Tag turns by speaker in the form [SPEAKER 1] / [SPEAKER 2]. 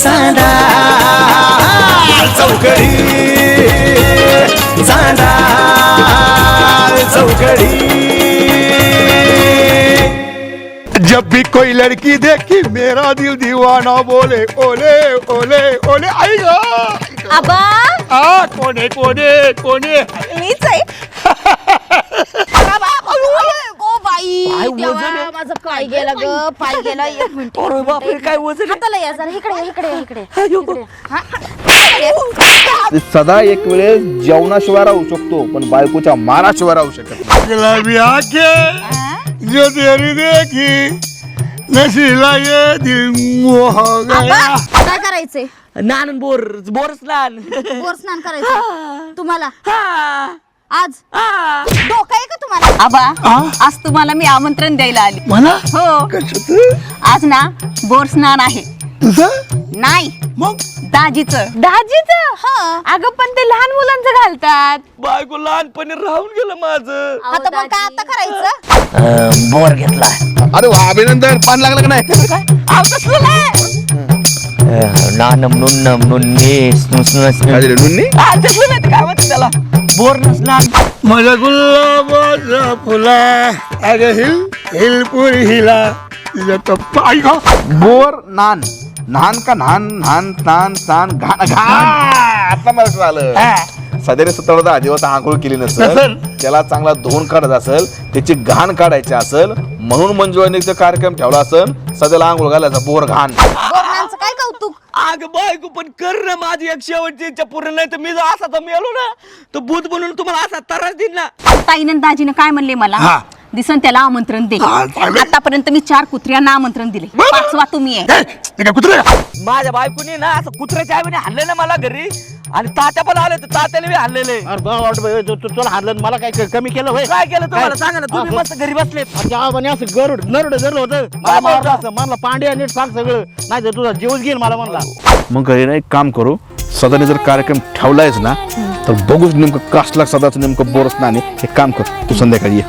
[SPEAKER 1] चांदा चौकडी चांदा चौकडी।
[SPEAKER 2] जब भी कोई लड़की देखी मेरा दिल दीवाना बोले ओले ओले ओले। आई ग
[SPEAKER 3] आबा
[SPEAKER 2] कोणे कोणे कोणे
[SPEAKER 3] मीच आहे गो बाई देवा, माझं पाय गेला ग पाय गेला। एक मिनिट
[SPEAKER 4] अरे बापरे काय वजन
[SPEAKER 3] हाताला या जरा इकडे इकडे इकडे इकडे हा.
[SPEAKER 5] सदा एक वेळेस जेवणाशिवाय राहू शकतो पण बायकोच्या माराशिवाय राहू शकत नाही।
[SPEAKER 2] गुलाबी आंखें जो तेरी देखी नशीला ये दिल मोह गया।
[SPEAKER 3] आबा, काय करायचंय?
[SPEAKER 4] नान बोर स्नान
[SPEAKER 3] बोर स्नान करायचं तुम्हाला
[SPEAKER 4] हा
[SPEAKER 3] आज
[SPEAKER 4] हा
[SPEAKER 3] डोकं आहे का तुम्हाला? आबा आज तुम्हाला मी आमंत्रण द्यायला आली।
[SPEAKER 2] मला
[SPEAKER 3] हो आज ना बोर स्नान आहे।
[SPEAKER 2] तुझं
[SPEAKER 3] नाही
[SPEAKER 2] मग
[SPEAKER 3] दाजीचं अगं पण ते लहान मुलांचं घालतात।
[SPEAKER 4] बायको लहानपणी राहून गेलं माझं
[SPEAKER 3] आता मग काय आता करायचं?
[SPEAKER 4] बोर घेतला
[SPEAKER 5] अरे वा अभिनंदन पान लागलं का नाही?
[SPEAKER 4] नानम नुन्नम नुन्नीस नुसनुस
[SPEAKER 5] काय दिलं नुन्नी?
[SPEAKER 4] तसलं नाही काय म्हणते त्याला बोर नसणार
[SPEAKER 2] माझा गुलाबाचा फुला अरे हिलपुर हिला तुझं तो पाय गो
[SPEAKER 5] बोर नान नान का नान नान तान तान घाण घाण आता मला कळालं। सदैव सतळता दिवस आंघोळ केली नसेल त्याला चांगला धुवून काढत असेल त्याची घाण काढायची असेल म्हणून मंजुळानीचा कार्यक्रम ठेवला असेल सदैला आंघोळ घालायचा बोर घाण।
[SPEAKER 3] बोरणांचं काय कौतुक?
[SPEAKER 4] अग बायको पण कर ना माझी एक शेवटची इच्छा पूर्ण नाही तर मी जर असा तर मेलो ना तर भूत बनून तुम्हाला असा त्रास देईन ना।
[SPEAKER 3] ताईनं दाजीनं काय म्हणले मला दिसन त्याला आमंत्रण दे। आतापर्यंत मी 4 कुत्र्यांना आमंत्रण दिले 5वा तुम्ही आहे।
[SPEAKER 2] कुत्रे
[SPEAKER 4] माझ्या बायकोनी ना असं कुत्र्याच्या आईने हाणलं ना मला घरी आणि तात्या पण आले तर तात्याने बी हाणलेले।
[SPEAKER 6] तुला हारलं मला काय कमी केलं होय?
[SPEAKER 4] काय केलं तुम्हाला सांगा ना तुम्ही मस्त घरी बसले
[SPEAKER 6] असं गरुड नरड धरलं होतं मला मारलं असं म्हणलं पांड्या नीट सांग सगळं नाही तर तुझा जीवच घेईल मला म्हणला।
[SPEAKER 5] मग घरी ना एक काम करू सदाने जर कार्यक्रम ठेवलायच ना तर बघूच नेमकं कसला सदाचं नेमकं बोरस ना एक काम कर तू संध्याकाळी ये।